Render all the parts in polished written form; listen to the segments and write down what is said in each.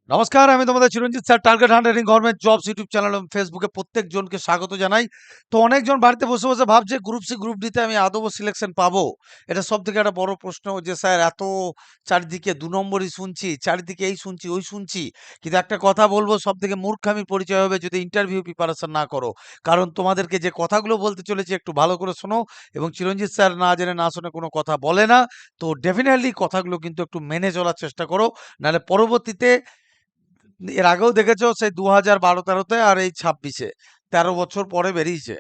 নমস্কার, আমি তোমাদের Chiranjit sir. Target hunting government jobs YouTube channel এবং ফেসবুকে প্রত্যেকজনকে স্বাগত জানাই। তো অনেকজন বাড়িতে বসে বসে ভাবছে গ্রুপ সি গ্রুপ ডিতে আমি আদৌ সিলেকশন পাবো? এটা সব থেকে একটা বড় প্রশ্ন যে স্যার এত চারিদিকে দু নম্বরই শুনছি, চারিদিকে এই শুনছি ওই শুনছি, কিন্তু একটা কথা বলবো, সব থেকে মূর্খামির পরিচয় হবে যদি ইন্টারভিউ প্রিপারেশন না করো। কারণ তোমাদেরকে যে কথাগুলো বলতে চলেছি একটু ভালো করে শোনো। এবং চিরঞ্জিত স্যার না জেনে না শুনে কোনো কথা বলে না। তো ডেফিনেটলি কথাগুলো কিন্তু একটু মেনে চলার চেষ্টা করো, নাহলে পরবর্তীতে এর আগেও দেখেছো সেই 2012-13-তে আর এই 26-এ 13 বছর পরে বেরিয়েছে।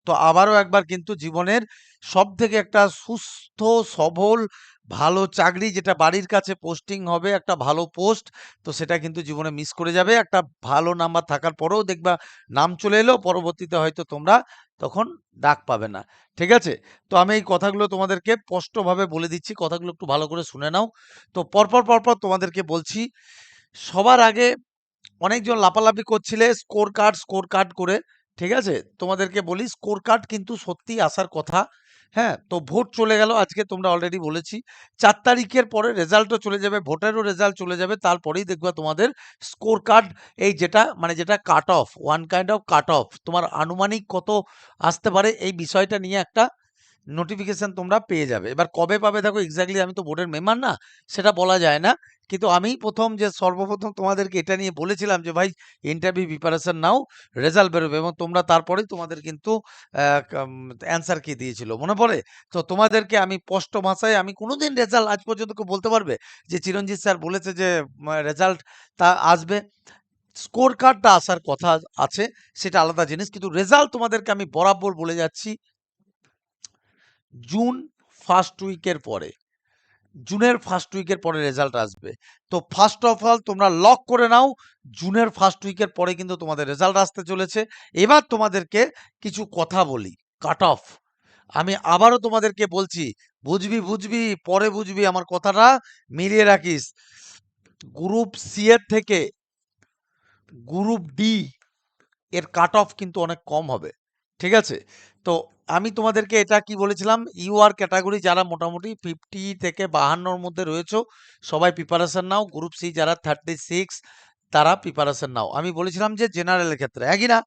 তো আবারও একবার কিন্তু জীবনের সবথেকে একটা সুস্থ, সবল, ভালো চাকরি, যেটা বাড়ির কাছে পোস্টিং হবে, একটা ভালো পোস্ট, তো সেটা কিন্তু জীবনে মিস করে যাবে। একটা ভালো নাম্বার থাকার পরেও দেখবা নাম চলে এলো, পরবর্তীতে হয়তো তোমরা তখন ডাক পাবে না। ঠিক আছে? তো আমি এই কথাগুলো তোমাদেরকে স্পষ্টভাবে বলে দিচ্ছি, কথাগুলো একটু ভালো করে শুনে নাও। তো পরপর তোমাদেরকে বলছি। সবার আগে অনেকজন লাফালাফি করছিলে স্কোর কার্ড করে। ঠিক আছে? তোমাদেরকে বলি, স্কোর কার্ড কিন্তু সত্যিই আসার কথা। হ্যাঁ? তো ভোট চলে গেল আজকে, তোমরা অলরেডি বলেছি। ৪ তারিখের পরে রেজাল্টও চলে যাবে, ভোটেরও রেজাল্ট চলে যাবে। তারপরেই দেখবা তোমাদের স্কোর কার্ড, এই যেটা মানে যেটা cut off, one kind of cut off. তোমার আনুমানিক কত আসতে পারে এই বিষয়টা নিয়ে একটা নোটিফিকেশন তোমরা পেয়ে যাবে। এবার কবে পাবে দেখো, এক্স্যাক্টলি আমি তো বোর্ডের মেম্বার না, সেটা বলা যায় না। কিন্তু আমি সর্বপ্রথম তোমাদেরকে এটা নিয়ে বলেছিলাম যে ভাই ইন্টারভিউ প্রিপারেশন নাও, রেজাল্ট বেরোবে, এবং তোমরা তারপরেই তোমাদের কিন্তু অ্যান্সার কি দিয়েছিল মনে পড়ে? তো তোমাদেরকে আমি স্পষ্ট ভাষায়, আমি কোনোদিন রেজাল্ট আজ পর্যন্ত কেউ বলতে পারবে যে চিরঞ্জিত স্যার বলেছে যে রেজাল্ট তা আসবে? স্কোর কার্ডটা আসার কথা আছে, সেটা আলাদা জিনিস, কিন্তু রেজাল্ট তোমাদেরকে আমি বরাবর বলে যাচ্ছি জুন ফার্স্ট উইকের পরে, জুনের ফার্স্ট উইকের পরে রেজাল্ট আসবে। তো ফার্স্ট অফ অল তোমরা লক করে নাও, জুনের ফার্স্ট উইকের পরে কিন্তু তোমাদের রেজাল্ট আসতে চলেছে। এবার তোমাদেরকে কিছু কথা বলি। কাট অফ, আমি আবারও তোমাদেরকে বলছি, বুঝবি বুঝবি পরে বুঝবি, আমার কথাটা মিলিয়ে রাখিস। গ্রুপ সি এর থেকে গ্রুপ ডি এর কাট অফ কিন্তু অনেক কম হবে। ঠিক আছে? তো আমি তোমাদেরকে এটা কি বলেছিলাম, ইউআর ক্যাটাগরি যারা মোটামুটি 50 থেকে 52-র মধ্যে রয়েছো, সবাই প্রিপারেশন নাও। গ্রুপ সি যারা 36, তারা প্রিপারেশন নাও। আমি বলেছিলাম যে জেনারেলের ক্ষেত্রে একই না?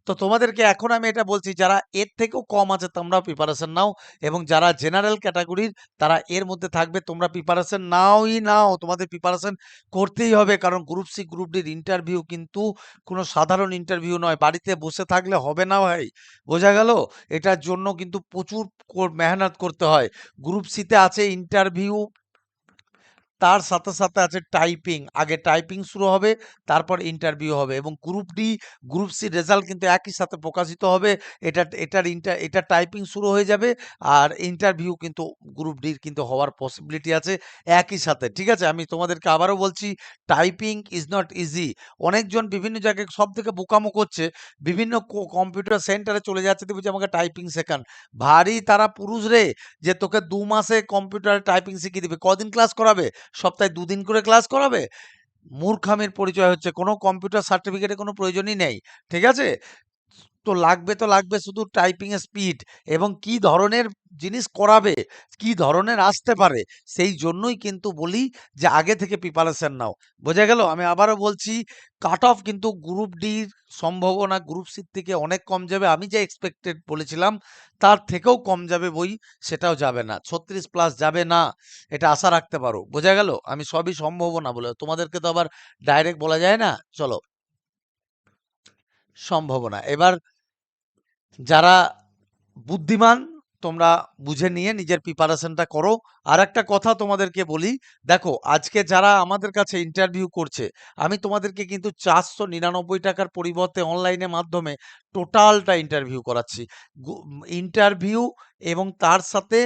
তো তোমাদেরকে এখন আমি এটা বলছি, যারা এর থেকেও কম আছে তোমরাও প্রিপারেশন নাও, এবং যারা জেনারেল ক্যাটাগরির তারা এর মধ্যে থাকবে, তোমরা প্রিপারেশন নাওই নাও, তোমাদের প্রিপারেশন করতেই হবে। কারণ গ্রুপ সি গ্রুপ ডির ইন্টারভিউ কিন্তু কোনো সাধারণ ইন্টারভিউ নয়। বাড়িতে বসে থাকলে হবে না ভাই। বোঝা গেল? এটার জন্য কিন্তু প্রচুর মেহনত করতে হয়। গ্রুপ সিতে আছে ইন্টারভিউ, তার সাথে আছে টাইপিং। আগে টাইপিং শুরু হবে, তারপর ইন্টারভিউ হবে। এবং গ্রুপ সি রেজাল্ট কিন্তু একই সাথে প্রকাশিত হবে। এটা টাইপিং শুরু হয়ে যাবে, আর ইন্টারভিউ কিন্তু গ্রুপ ডির কিন্তু হওয়ার পসিবিলিটি আছে একই সাথে। ঠিক আছে? আমি তোমাদেরকে আবারও বলছি, টাইপিং ইজ নট ইজি। অনেকজন বিভিন্ন জায়গায় সবথেকে বোকামো করছে। বিভিন্ন কম্পিউটার সেন্টারে চলে যাচ্ছে, দিয়ে বলছে আমাকে টাইপিং শেখান। ভারী তারা পুরুষ রে, যে তোকে ২ মাসে কম্পিউটারে টাইপিং শিখিয়ে দিবে। কদিন ক্লাস করাবে? সপ্তাহে ২ দিন করে ক্লাস করাবে? মূর্খামির পরিচয় হচ্ছে। কোনো কম্পিউটার সার্টিফিকেটের কোনো প্রয়োজনই নেই। ঠিক আছে? তো লাগবে শুধু টাইপিং এর স্পিড, এবং কি ধরনের জিনিস করাবে, কি ধরনের আসতে পারে। সেই জন্যই কিন্তু বলি যে আগে থেকে প্রিপারেশন নাও। বোঝা গেল? আমি আবারও বলছি, কাট অফ কিন্তু গ্রুপ ডির সম্ভাবনা গ্রুপ সির থেকে অনেক কম যাবে। আমি যে এক্সপেক্টেড বলেছিলাম তার থেকেও কম যাবে বই, সেটাও যাবে না। 36 প্লাস যাবে না, এটা আশা রাখতে পারো। বোঝা গেল? আমি সবই সম্ভাবনা বলে, তোমাদেরকে তো আবার ডাইরেক্ট বলা যায় না। চলো, সম্ভাবনা। এবার যারা বুদ্ধিমান, তোমরা বুঝে নিয়ে নিজের প্রিপারেশনটা করো। আর একটা কথা তোমাদেরকে বলি, দেখো আজকে যারা আমাদের কাছে ইন্টারভিউ করছে, আমি তোমাদেরকে কিন্তু 499 টাকার পরিবর্তে অনলাইনের মাধ্যমে টোটালটা ইন্টারভিউ করাচ্ছি। ইন্টারভিউ এবং তার সাথে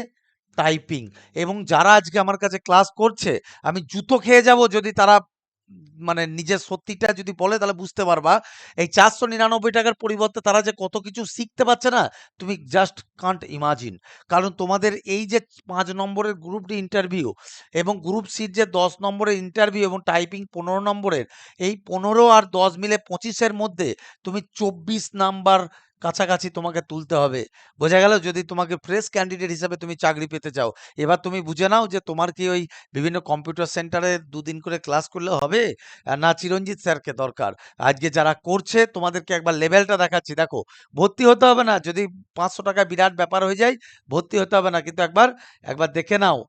টাইপিং। এবং যারা আজকে আমার কাছে ক্লাস করছে, আমি জুতো খেয়ে যাব যদি তারা মানে নিজের সত্যিটা যদি বলে, তাহলে বুঝতে পারবা এই 499 টাকার পরিবর্তে তারা যে কত কিছু শিখতে পারছে না, তুমি জাস্ট কান্ট ইমাজিন। কারণ তোমাদের এই যে 5 নম্বরের গ্রুপ ডি ইন্টারভিউ, এবং গ্রুপ সির যে 10 নম্বরের ইন্টারভিউ, এবং টাইপিং 15 নম্বরের, এই 15 আর 10 মিলে 25-এর মধ্যে তুমি 24 নাম্বার কাছাকাছি তোমাকে তুলতে হবে। বোঝা গেল? যদি তোমাকে ফ্রেশ ক্যান্ডিডেট হিসাবে তুমি চাকরি পেতে চাও, এবার তুমি বুঝে নাও যে তোমার কি ওই বিভিন্ন কম্পিউটার সেন্টারে ২ দিন করে ক্লাস করলে হবে? না চিরঞ্জিত স্যারকে দরকার। আজকে যারা করছে তোমাদেরকে একবার লেভেলটা দেখাচ্ছি দেখো। ভর্তি হতে হবে না। যদি ৳৫০০ বিরাট ব্যাপার হয়ে যায়, ভর্তি হতে হবে না। কিন্তু একবার দেখে নাও।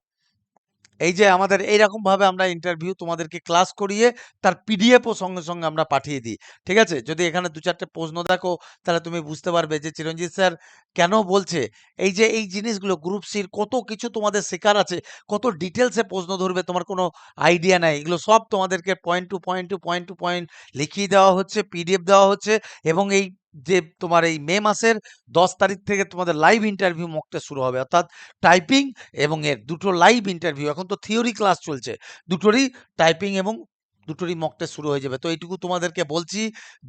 এই যে আমাদের এইরকম ভাবে আমরা ইন্টারভিউ তোমাদেরকে ক্লাস করিয়ে তার পিডিএফ ও সঙ্গে সঙ্গে আমরা পাঠিয়ে দিই। ঠিক আছে? যদি এখানে ২-৪ টে প্রশ্ন দেখো তাহলে তুমি বুঝতে পারবে যে চিরঞ্জিত স্যার কেন বলছে। এই যে এই জিনিসগুলো গ্রুপ সির কত কিছু তোমাদের শেখার আছে, কত ডিটেইলস এ প্রশ্ন ধরবে তোমার কোনো আইডিয়া নাই। এগুলো সব তোমাদেরকে point to point to point to point লিখিয়ে দেওয়া হচ্ছে, পিডিএফ দেওয়া হচ্ছে এবং এই যে তোমার এই মে মাসের ১০ তারিখ থেকে তোমাদের লাইভ ইন্টারভিউ মক টেস্ট শুরু হবে। অর্থাৎ টাইপিং এবং এর দুটো লাইভ ইন্টারভিউ। এখন তো থিওরি ক্লাস চলছে। দুটোরই টাইপিং এবং দুটোরই মক টেস্ট শুরু হয়ে যাবে। তো এইটুকু তোমাদেরকে বলছি,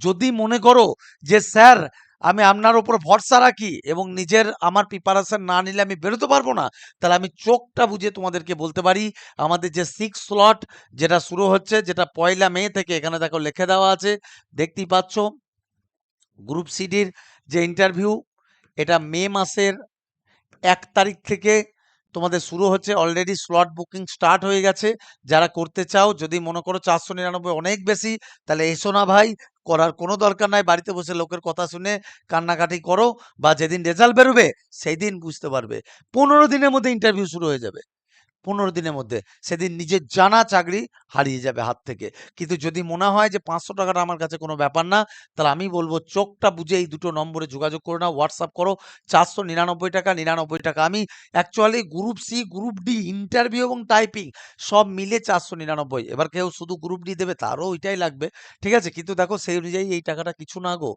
যদি মনে করো যে স্যার আমি আপনার উপর ভরসা রাখি এবং আমার প্রিপারেশন না নিলে আমি বেরোতে পারবো না, তাহলে আমি চোখটা বুজে তোমাদেরকে বলতে পারি আমাদের যে 6 স্লট যেটা শুরু হচ্ছে, যেটা ১লা মে থেকে, এখানে দেখো লিখে দেওয়া আছে, দেখতেই পাচ্ছ। গ্রুপ সিডির যে ইন্টারভিউ, এটা মে মাসের ১ তারিখ থেকে তোমাদের শুরু হচ্ছে। অলরেডি স্লট বুকিং স্টার্ট হয়ে গেছে। যারা করতে চাও, যদি মনে করো ৪৯৯ অনেক বেশি, তাহলে এসো না ভাই, করার কোনো দরকার নাই। বাড়িতে বসে লোকের কথা শুনে কান্নাকাটি করো, বা যেদিন রেজাল্ট বেরোবে সেই দিন বুঝতে পারবে। ১৫ দিনের মধ্যে ইন্টারভিউ শুরু হয়ে যাবে। ১৫ দিনের মধ্যে সেদিন নিজের জানা চাকরি হারিয়ে যাবে হাত থেকে। কিন্তু যদি মনে হয় যে ৳৫০০ আমার কাছে কোনো ব্যাপার না, তাহলে আমি বলবো চোখটা বুজে এই দুটো নম্বরে যোগাযোগ করে নাও, হোয়াটসঅ্যাপ করো। ৳৪৯৯ ৳৯৯। আমি actually group C, group D interview এবং টাইপিং সব মিলে ৪৯৯। এবার কেউ শুধু গ্রুপ ডি দেবে, তারও ওইটাই লাগবে। ঠিক আছে? কিন্তু দেখো সেই অনুযায়ী এই টাকাটা কিছু না গো।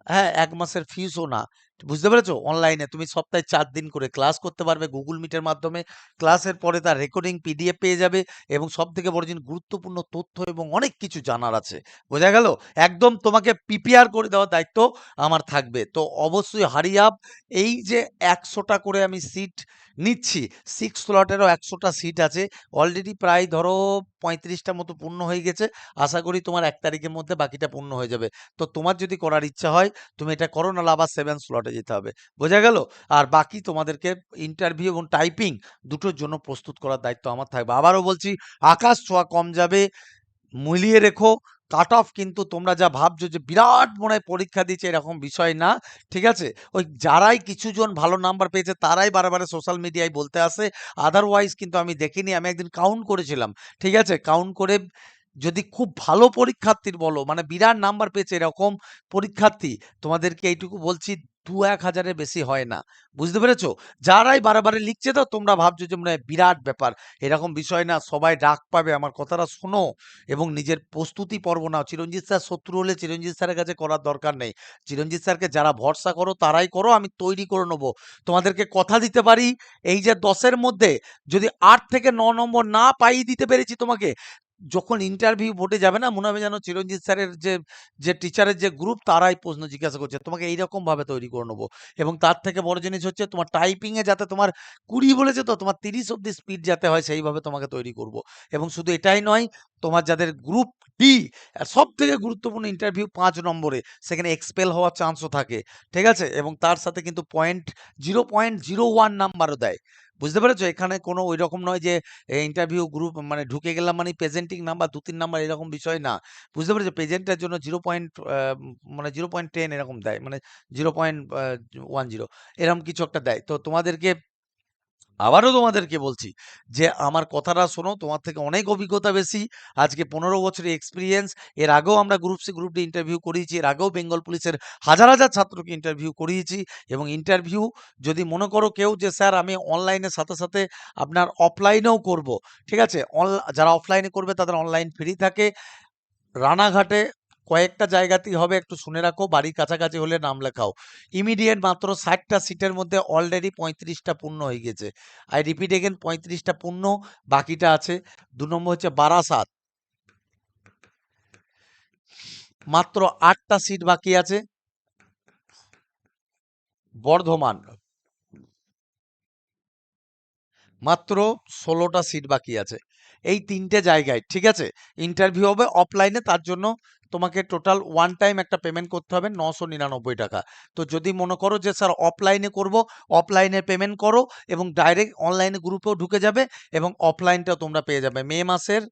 হ্যাঁ, ১ মাসের ফিসও না। বুঝতে পেরেছো? অনলাইনে তুমি সপ্তাহে ৪ দিন করে ক্লাস করতে পারবে Google Meet এর মাধ্যমে। ক্লাসের পরে তার রেকর্ডিং পিডিএফ পেয়ে যাবে এবং সবথেকে বড় জিনিস, গুরুত্বপূর্ণ তথ্য এবং অনেক কিছু জানার আছে। বোঝা গেল? একদম তোমাকে প্রিপেয়ার করে দেওয়ার দায়িত্ব আমার থাকবে। তো অবশ্যই হারি আপ। এই যে ১০০ টা করে আমি সিট নিচ্ছি, 6 স্লটেরও ১০০ টা সিট আছে। অলরেডি প্রায় ধরো ৩৫ টা মতো পূর্ণ হয়ে গেছে। আশা করি তোমার ১ তারিখের মধ্যে বাকিটা পূর্ণ হয়ে যাবে। তো তোমার যদি করার ইচ্ছা হয় তুমি এটা করো, নাহলে আবার 7 স্লটে যেতে হবে। বোঝা গেল? আর বাকি তোমাদেরকে ইন্টারভিউ এবং টাইপিং দুটোর জন্য প্রস্তুত করার দায়িত্ব আমার থাকবে। আবারও বলছি, আকাশ ছোঁয়া কম যাবে, মিলিয়ে রেখো। কাট অফ কিন্তু তোমরা যা ভাবছো যে বিরাট মনে হয় পরীক্ষা দিচ্ছে, এরকম বিষয় না। ঠিক আছে? ওই যারাই কিছুজন ভালো নাম্বার পেয়েছে তারাই বারে সোশ্যাল মিডিয়ায় বলতে আসে। আদারওয়াইজ কিন্তু আমি দেখিনি। আমি একদিন কাউন্ট করেছিলাম। ঠিক আছে? কাউন্ট করে যদি খুব ভালো পরীক্ষার্থীর বলো, মানে বিরাট নাম্বার পেয়েছে এরকম পরীক্ষার্থী, তোমাদেরকে এইটুকু বলছি ২-১ হাজারের বেশি হয় না। বুঝতে পেরেছো? যারাই বারে লিখছে তো তোমরা ভাবছো যে মনে হয় বিরাট ব্যাপার। এরকম বিষয় না। সবাই ডাক পাবে। আমার কথাটা শোনো এবং নিজের প্রস্তুতি পর্ব নাও। চিরঞ্জিত স্যার শত্রু হলে চিরঞ্জিত স্যারের কাছে করার দরকার নেই। চিরঞ্জিত স্যারকে যারা ভরসা করো তারাই করো। আমি তৈরি করে নেবো। তোমাদেরকে কথা দিতে পারি, এই যে ১০ এর মধ্যে যদি ৮ থেকে ৯ নম্বর না পাইয়ে দিতে পেরেছি তোমাকে, যখন ইন্টারভিউ বোর্ডে যাবে না, মনে হবে যেন চিরঞ্জিত স্যারের যে টিচারের যে গ্রুপ, তারাই প্রশ্ন জিজ্ঞাসা করছে। তোমাকে এইরকম ভাবে তৈরি করে নেবো। এবং তার থেকে বড় জিনিস হচ্ছে তোমার টাইপিং এ যাতে তোমার ২০ বলেছে তো তোমার ৩০ অব্দি স্পিড যাতে হয়, সেইভাবে তোমাকে তৈরি করব। এবং শুধু এটাই নয়, তোমার যাদের গ্রুপ ডি, সবথেকে গুরুত্বপূর্ণ ইন্টারভিউ ৫ নম্বরে, সেখানে এক্সপেল হওয়ার চান্সও থাকে। ঠিক আছে? এবং তার সাথে কিন্তু 0.01 নাম্বারও দেয়। বুঝতে পেরেছো? এখানে কোনো ঐরকম নয় যে ইন্টারভিউ গ্রুপ মানে ঢুকে গেলাম মানে প্রেজেন্টিং নাম্বার ২-৩ নাম্বার এরকম বিষয় না। বুঝতে পেরেছো? প্রেজেন্টের জন্য 0 পয়েন্ট মানে 0.10 এরকম দেয়। মানে 0.10 এরকম কিছু একটা দেয়। তো আবারও তোমাদেরকে বলছি যে আমার কথাটা শোনো, তোমার থেকে অনেক অভিজ্ঞতা বেশি। আজকে ১৫ বছরের এক্সপেরিয়েন্স। এর আগেও আমরা group C, group D interview করিয়েছি। এর আগেও বেঙ্গল পুলিশের হাজার ছাত্রকে ইন্টারভিউ করিয়েছি। এবং ইন্টারভিউ যদি মনে করো কেউ যে স্যার আমি অনলাইনের সাথে আপনার অফলাইনেও করব। ঠিক আছে? যারা অফলাইনে করবে তাদের অনলাইন ফ্রি থাকে। রানাঘাটে কয়েকটা জায়গাতেই হবে, একটু শুনে রাখো। বাড়ির কাছাকাছি হলে নাম লেখাও। ইমিডিয়েট মাত্র ৬০ টা সিটের মধ্যে অলরেডি ৩৫ টা পূর্ণ হয়ে গেছে। আই রিপিট এগেন, ৩৫ টা পূর্ণ, বাকিটা আছে। ২ নম্বর হচ্ছে বারাসাত, মাত্র ৮ টা সিট বাকি আছে। বর্ধমান, মাত্র ১৬ টা সিট বাকি আছে। এই ৩টে জায়গায়, ঠিক আছে? ইন্টারভিউ হবে অফলাইনে, তার জন্য তোমাকে টোটাল ওয়ান টাইম একটা পেমেন্ট করতে হবে ৯৯৯ টাকা। তো যদি মনে করো যে স্যার অফলাইনে করব, অফলাইনে পেমেন্ট করো এবং ডাইরেক্ট অনলাইনে গ্রুপেও ঢুকে যাবে এবং অফলাইনটাও তোমরা পেয়ে যাবে। মে মাসের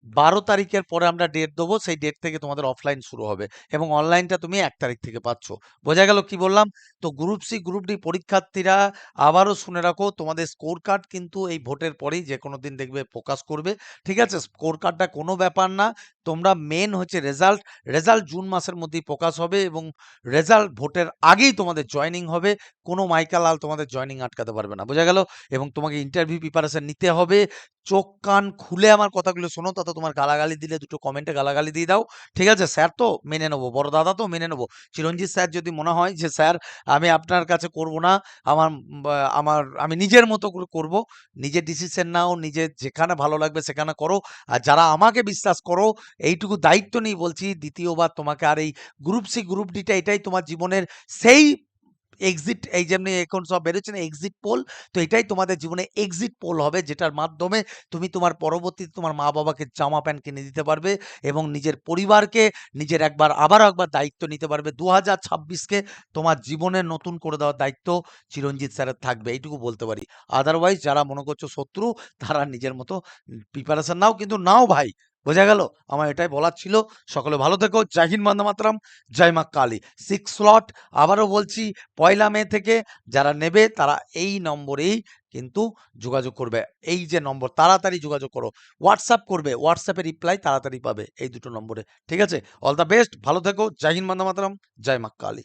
১২ তারিখের পরে আমরা ডেট দেবো, সেই ডেট থেকে তোমাদের অফলাইন শুরু হবে এবং অনলাইনটা তুমি ১ তারিখ থেকে পাচ্ছ। বোঝা গেল কি বললাম? তো গ্রুপ সি, গ্রুপ ডি পরীক্ষার্থীরা আবারও শুনে রাখো, তোমাদের স্কোর কার্ড কিন্তু এই ভোটের পরেই যেকোনো দিন দেখবে প্রকাশ করবে। ঠিক আছে? স্কোর কার্ডটা কোনো ব্যাপার না। তোমরা মেন হচ্ছে রেজাল্ট। রেজাল্ট জুন মাসের মধ্যেই প্রকাশ হবে এবং রেজাল্ট ভোটের আগেই তোমাদের জয়েনিং হবে। কোনো মাইকা লাল তোমাদের জয়েনিং আটকাতে পারবে না। বোঝা গেল? এবং তোমাকে ইন্টারভিউ প্রিপারেশন নিতে হবে। চোখ কান খুলে আমার কথাগুলো শোনো, তাতে তোমার গালাগালি দিলে দুটো কমেন্টে গালাগালি দিয়ে দাও। ঠিক আছে? স্যার তো মেনে নেবো, বড় দাদা তো মেনে নেবো। চিরঞ্জিত স্যার যদি মনে হয় যে স্যার আমি আপনার কাছে করব না, আমার আমি নিজের মতো করে করব, নিজের ডিসিশন নাও, নিজের যেখানে ভালো লাগবে সেখানে করো। আর যারা আমাকে বিশ্বাস করো, এইটুকু দায়িত্ব নিয়ে বলছি, দ্বিতীয়বার তোমাকে আর এই গ্রুপ সি, গ্রুপ ডিটা এটাই তোমার জীবনের সেই এক্সিট, এই যেমনি এখন সব বেরোচ্ছে না এক্সিট পোল, তো এটাই তোমাদের জীবনে এক্সিট পোল হবে, যেটার মাধ্যমে তুমি তোমার পরবর্তীতে তোমার মা বাবাকে জামা প্যান্ট কিনে দিতে পারবে এবং নিজের পরিবারকে নিজের আবারও একবার দায়িত্ব নিতে পারবে। 2026কে তোমার জীবনে নতুন করে দেওয়ার দায়িত্ব চিরঞ্জিত স্যারের থাকবে, এইটুকু বলতে পারি। আদারওয়াইজ যারা মনে করছো শত্রু, তারা নিজের মতো প্রিপারেশন নাও, কিন্তু নাও ভাই। বোঝা গেল? আমার এটাই বলার ছিল। সকলে ভালো থেকো। জয় হিন্দ, বন্দে মাতরম, জয় মা কালী। 6 স্লট আবারও বলছি, 1 মে থেকে যারা নেবে তারা এই নম্বরেই কিন্তু যোগাযোগ করবে। এই যে নম্বর, তাড়াতাড়ি যোগাযোগ করো। হোয়াটসঅ্যাপ করবে, হোয়াটসঅ্যাপে রিপ্লাই তাড়াতাড়ি পাবে এই দুটো নম্বরে। ঠিক আছে? অল দ্য বেস্ট, ভালো থেকো। জয় হিন্দ, বন্দে মাতরম, জয় মা কালী।